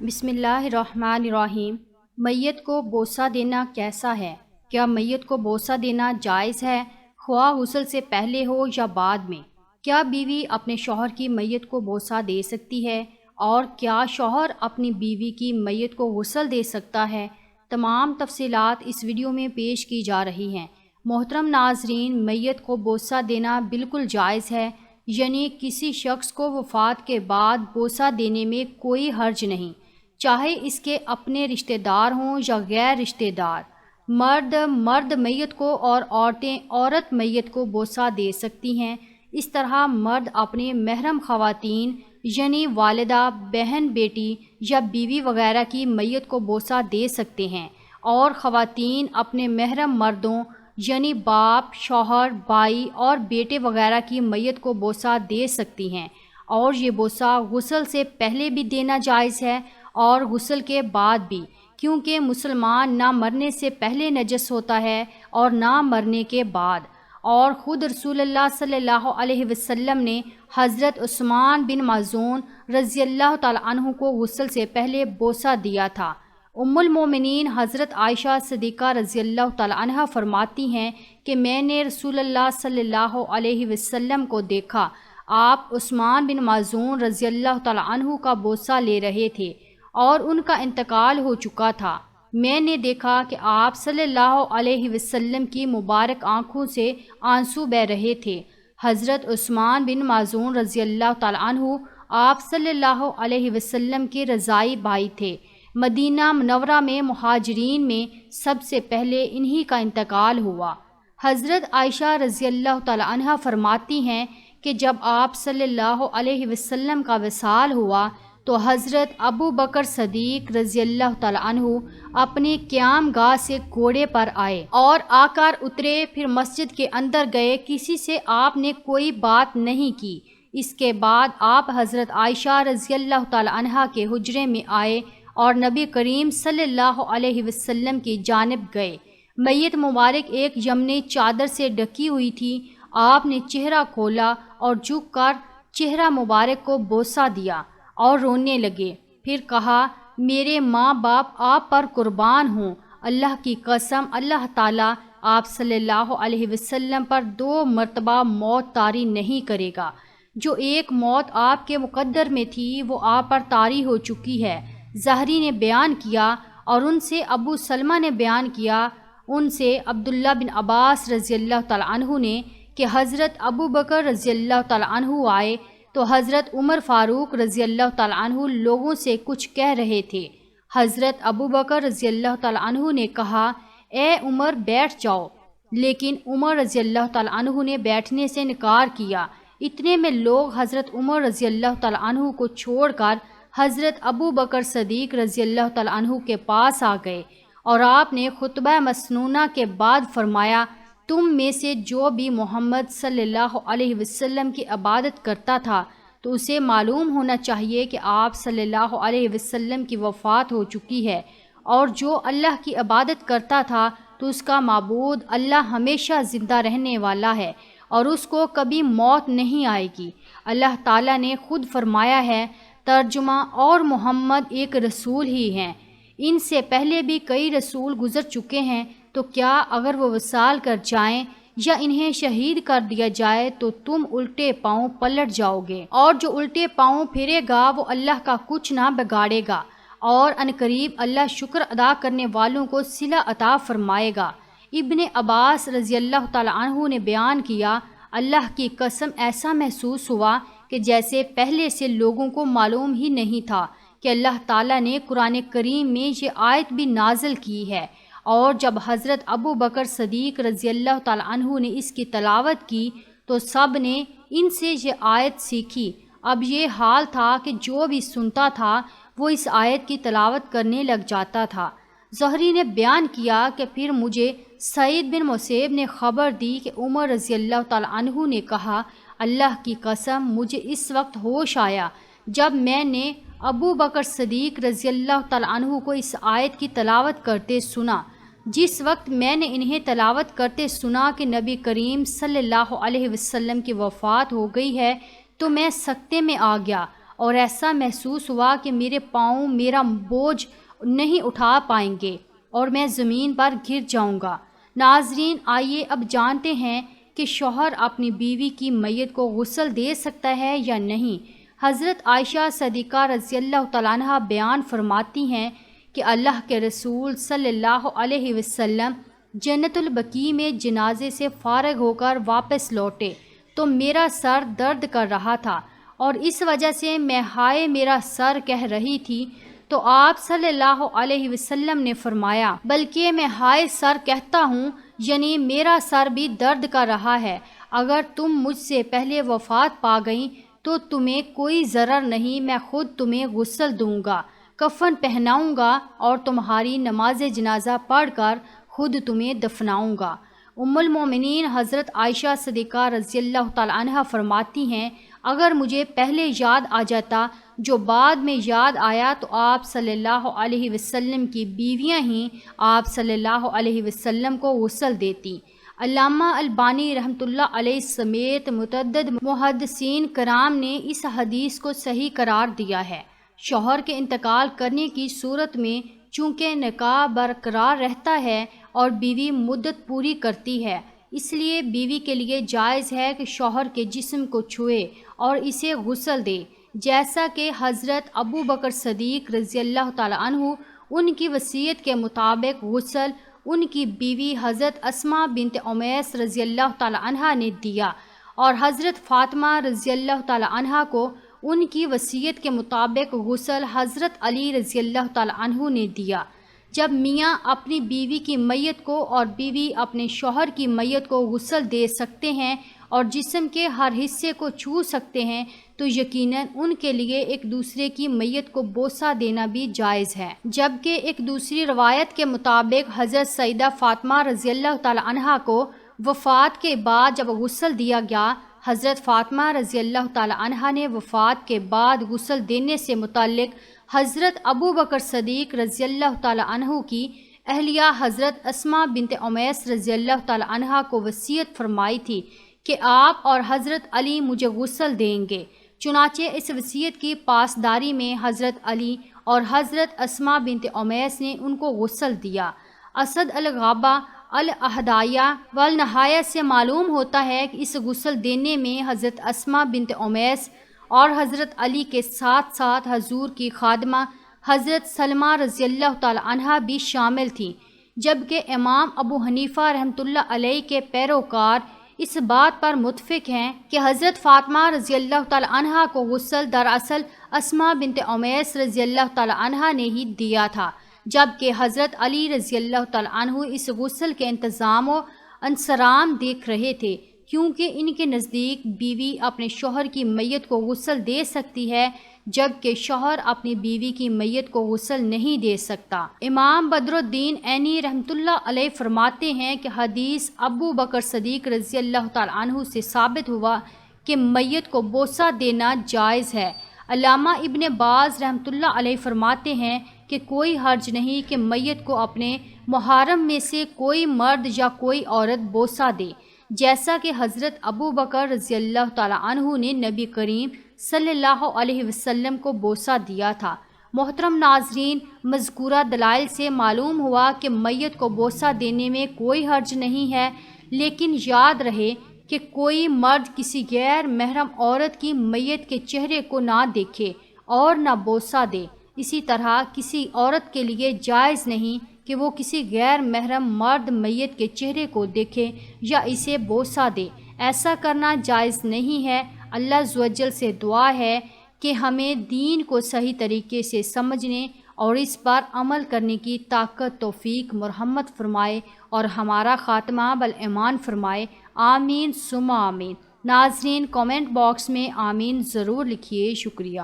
بسم اللہ الرحمن الرحیم۔ میت کو بوسہ دینا کیسا ہے؟ کیا میت کو بوسہ دینا جائز ہے، خواہ غسل سے پہلے ہو یا بعد میں؟ کیا بیوی اپنے شوہر کی میت کو بوسہ دے سکتی ہے؟ اور کیا شوہر اپنی بیوی کی میت کو غسل دے سکتا ہے؟ تمام تفصیلات اس ویڈیو میں پیش کی جا رہی ہیں۔ محترم ناظرین، میت کو بوسہ دینا بالکل جائز ہے، یعنی کسی شخص کو وفات کے بعد بوسہ دینے میں کوئی حرج نہیں، چاہے اس کے اپنے رشتہ دار ہوں یا غیر رشتہ دار۔ مرد میت کو اور عورتیں عورت میت کو بوسہ دے سکتی ہیں۔ اس طرح مرد اپنے محرم خواتین یعنی والدہ، بہن، بیٹی یا بیوی وغیرہ کی میت کو بوسہ دے سکتے ہیں، اور خواتین اپنے محرم مردوں یعنی باپ، شوہر، بھائی اور بیٹے وغیرہ کی میت کو بوسہ دے سکتی ہیں، اور یہ بوسہ غسل سے پہلے بھی دینا جائز ہے اور غسل کے بعد بھی، کیونکہ مسلمان نہ مرنے سے پہلے نجس ہوتا ہے اور نہ مرنے کے بعد۔ اور خود رسول اللہ صلی اللہ علیہ وسلم نے حضرت عثمان بن مظعون رضی اللہ تعالیٰ عنہ کو غسل سے پہلے بوسہ دیا تھا۔ ام المومنین حضرت عائشہ صدیقہ رضی اللہ تعالیٰ عنہ فرماتی ہیں کہ میں نے رسول اللہ صلی اللہ علیہ وسلم کو دیکھا، آپ عثمان بن مظعون رضی اللہ تعالیٰ عنہ کا بوسہ لے رہے تھے اور ان کا انتقال ہو چکا تھا۔ میں نے دیکھا کہ آپ صلی اللہ علیہ وسلم کی مبارک آنکھوں سے آنسو بہہ رہے تھے۔ حضرت عثمان بن مظعون رضی اللہ تعالیٰ عنہ آپ صلی اللہ علیہ وسلم کے رضائی بھائی تھے۔ مدینہ منورہ میں مہاجرین میں سب سے پہلے انہی کا انتقال ہوا۔ حضرت عائشہ رضی اللہ تعالیٰ عنہ فرماتی ہیں کہ جب آپ صلی اللہ علیہ وسلم کا وصال ہوا تو حضرت ابو بکر صدیق رضی اللہ تعالیٰ عنہ اپنے قیام گاہ سے گھوڑے پر آئے اور آ کر اترے، پھر مسجد کے اندر گئے، کسی سے آپ نے کوئی بات نہیں کی۔ اس کے بعد آپ حضرت عائشہ رضی اللہ تعالیٰ عنہ کے حجرے میں آئے اور نبی کریم صلی اللہ علیہ وسلم کی جانب گئے۔ میت مبارک ایک یمنی چادر سے ڈھکی ہوئی تھی۔ آپ نے چہرہ کھولا اور جھک کر چہرہ مبارک کو بوسہ دیا اور رونے لگے، پھر کہا، میرے ماں باپ آپ پر قربان ہوں، اللہ کی قسم اللہ تعالیٰ آپ صلی اللہ علیہ وسلم پر 2 مرتبہ موت طاری نہیں کرے گا۔ جو ایک موت آپ کے مقدر میں تھی وہ آپ پر طاری ہو چکی ہے۔ زہری نے بیان کیا اور ان سے ابو سلمہ نے بیان کیا، ان سے عبداللہ بن عباس رضی اللہ تعالیٰ عنہ نے کہ حضرت ابو بکر رضی اللہ تعالیٰ عنہ آئے تو حضرت عمر فاروق رضی اللہ تعالیٰ عنہ لوگوں سے کچھ کہہ رہے تھے۔ حضرت ابو بکر رضی اللہ تعالیٰ عنہ نے کہا، اے عمر بیٹھ جاؤ، لیکن عمر رضی اللہ تعالیٰ عنہ نے بیٹھنے سے انکار کیا۔ اتنے میں لوگ حضرت عمر رضی اللہ تعالیٰ عنہ کو چھوڑ کر حضرت ابو بکر صدیق رضی اللہ تعالیٰ عنہ کے پاس آ گئے اور آپ نے خطبہ مسنونہ کے بعد فرمایا، تم میں سے جو بھی محمد صلی اللہ علیہ وسلم کی عبادت کرتا تھا تو اسے معلوم ہونا چاہیے کہ آپ صلی اللہ علیہ وسلم کی وفات ہو چکی ہے، اور جو اللہ کی عبادت کرتا تھا تو اس کا معبود اللہ ہمیشہ زندہ رہنے والا ہے اور اس کو کبھی موت نہیں آئے گی۔ اللہ تعالیٰ نے خود فرمایا ہے، ترجمہ، اور محمد ایک رسول ہی ہیں، ان سے پہلے بھی کئی رسول گزر چکے ہیں، تو کیا اگر وہ وصال کر جائیں یا انہیں شہید کر دیا جائے تو تم الٹے پاؤں پلٹ جاؤ گے، اور جو الٹے پاؤں پھرے گا وہ اللہ کا کچھ نہ بگاڑے گا، اور عنقریب اللہ شکر ادا کرنے والوں کو صلہ عطا فرمائے گا۔ ابن عباس رضی اللہ تعالیٰ عنہ نے بیان کیا، اللہ کی قسم ایسا محسوس ہوا کہ جیسے پہلے سے لوگوں کو معلوم ہی نہیں تھا کہ اللہ تعالیٰ نے قرآن کریم میں یہ آیت بھی نازل کی ہے۔ اور جب حضرت ابو بکر صدیق رضی اللہ تعالیٰ عنہ نے اس کی تلاوت کی تو سب نے ان سے یہ آیت سیکھی۔ اب یہ حال تھا کہ جو بھی سنتا تھا وہ اس آیت کی تلاوت کرنے لگ جاتا تھا۔ زہری نے بیان کیا کہ پھر مجھے سعید بن مسیب نے خبر دی کہ عمر رضی اللہ تعالیٰ عنہ نے کہا، اللہ کی قسم مجھے اس وقت ہوش آیا جب میں نے ابو بکر صدیق رضی اللہ تعالیٰ عنہ کو اس آیت کی تلاوت کرتے سنا۔ جس وقت میں نے انہیں تلاوت کرتے سنا کہ نبی کریم صلی اللہ علیہ وسلم کی وفات ہو گئی ہے تو میں سکتے میں آ گیا اور ایسا محسوس ہوا کہ میرے پاؤں میرا بوجھ نہیں اٹھا پائیں گے اور میں زمین پر گر جاؤں گا۔ ناظرین، آئیے اب جانتے ہیں کہ شوہر اپنی بیوی کی میت کو غسل دے سکتا ہے یا نہیں۔ حضرت عائشہ صدیقہ رضی اللہ تعالیٰ عنہ بیان فرماتی ہیں کہ اللہ کے رسول صلی اللہ علیہ وسلم جنت البقیع میں جنازے سے فارغ ہو کر واپس لوٹے تو میرا سر درد کر رہا تھا اور اس وجہ سے میں ہائے میرا سر کہہ رہی تھی، تو آپ صلی اللہ علیہ وسلم نے فرمایا بلکہ میں ہائے سر کہتا ہوں، یعنی میرا سر بھی درد کر رہا ہے، اگر تم مجھ سے پہلے وفات پا گئیں تو تمہیں کوئی ضرر نہیں، میں خود تمہیں غسل دوں گا، کفن پہناؤں گا اور تمہاری نماز جنازہ پڑھ کر خود تمہیں دفناؤں گا۔ ام المومنین حضرت عائشہ صدیقہ رضی اللہ تعالی عنہ فرماتی ہیں اگر مجھے پہلے یاد آ جاتا جو بعد میں یاد آیا تو آپ صلی اللہ علیہ وسلم کی بیویاں ہی آپ صلی اللہ علیہ وسلم کو غسل دیتی۔ علامہ البانی رحمۃ اللہ علیہ سمیت متعدد محدثین کرام نے اس حدیث کو صحیح قرار دیا ہے۔ شوہر کے انتقال کرنے کی صورت میں چونکہ نکاح برقرار رہتا ہے اور بیوی مدت پوری کرتی ہے، اس لیے بیوی کے لیے جائز ہے کہ شوہر کے جسم کو چھوئے اور اسے غسل دے، جیسا کہ حضرت ابو بکر صدیق رضی اللہ تعالیٰ عنہ ان کی وصیت کے مطابق غسل ان کی بیوی حضرت اسماء بنت امیس رضی اللہ تعالیٰ عنہ نے دیا، اور حضرت فاطمہ رضی اللہ تعالیٰ عنہ کو ان کی وصیت کے مطابق غسل حضرت علی رضی اللہ تعالیٰ عنہ نے دیا۔ جب میاں اپنی بیوی کی میت کو اور بیوی اپنے شوہر کی میت کو غسل دے سکتے ہیں اور جسم کے ہر حصے کو چھو سکتے ہیں تو یقیناً ان کے لیے ایک دوسرے کی میت کو بوسہ دینا بھی جائز ہے، جبکہ ایک دوسری روایت کے مطابق حضرت سیدہ فاطمہ رضی اللہ تعالی عنہا کو وفات کے بعد جب غسل دیا گیا، حضرت فاطمہ رضی اللہ تعالی عنہا نے وفات کے بعد غسل دینے سے متعلق حضرت ابو بکر صدیق رضی اللہ تعالی عنہ کی اہلیہ حضرت اسماء بنت امیس رضی اللہ تعالی عنہا کو وصیت فرمائی تھی کہ آپ اور حضرت علی مجھے غسل دیں گے۔ چنانچہ اس وصیت کی پاسداری میں حضرت علی اور حضرت اسماء بنت امیس نے ان کو غسل دیا۔ اسد الغابہ الاحدایہ والنہایہ سے معلوم ہوتا ہے کہ اس غسل دینے میں حضرت اسماء بنت امیس اور حضرت علی کے ساتھ ساتھ حضور کی خادمہ حضرت سلمہ رضی اللہ تعالی عنہا بھی شامل تھیں، جبکہ امام ابو حنیفہ رحمۃ اللہ علیہ کے پیروکار اس بات پر متفق ہیں کہ حضرت فاطمہ رضی اللہ تعالی عنہا کو غسل دراصل اسماء بنت امیس رضی اللہ تعالی عنہا نے ہی دیا تھا، جبکہ حضرت علی رضی اللہ تعالی عنہ اس غسل کے انتظام و انصرام دیکھ رہے تھے، کیونکہ ان کے نزدیک بیوی اپنے شوہر کی میت کو غسل دے سکتی ہے جبکہ شوہر اپنی بیوی کی میت کو غسل نہیں دے سکتا۔ امام بدر الدین عینی رحمۃ اللہ علیہ فرماتے ہیں کہ حدیث ابو بکر صدیق رضی اللہ تعالی عنہ سے ثابت ہوا کہ میت کو بوسہ دینا جائز ہے۔ علامہ ابن باز رحمۃ اللہ علیہ فرماتے ہیں کہ کوئی حرج نہیں کہ میت کو اپنے محارم میں سے کوئی مرد یا کوئی عورت بوسہ دے، جیسا کہ حضرت ابو بکر رضی اللہ تعالی عنہ نے نبی کریم صلی اللہ علیہ وسلم کو بوسہ دیا تھا۔ محترم ناظرین، مذکورہ دلائل سے معلوم ہوا کہ میت کو بوسہ دینے میں کوئی حرج نہیں ہے، لیکن یاد رہے کہ کوئی مرد کسی غیر محرم عورت کی میت کے چہرے کو نہ دیکھے اور نہ بوسہ دے۔ اسی طرح کسی عورت کے لیے جائز نہیں کہ وہ کسی غیر محرم مرد میت کے چہرے کو دیکھے یا اسے بوسہ دے، ایسا کرنا جائز نہیں ہے۔ اللہ عز و جل سے دعا ہے کہ ہمیں دین کو صحیح طریقے سے سمجھنے اور اس پر عمل کرنے کی طاقت توفیق مرحمت فرمائے اور ہمارا خاتمہ بالایمان فرمائے، آمین ثم آمین۔ ناظرین، کامنٹ باکس میں آمین ضرور لکھیے، شکریہ۔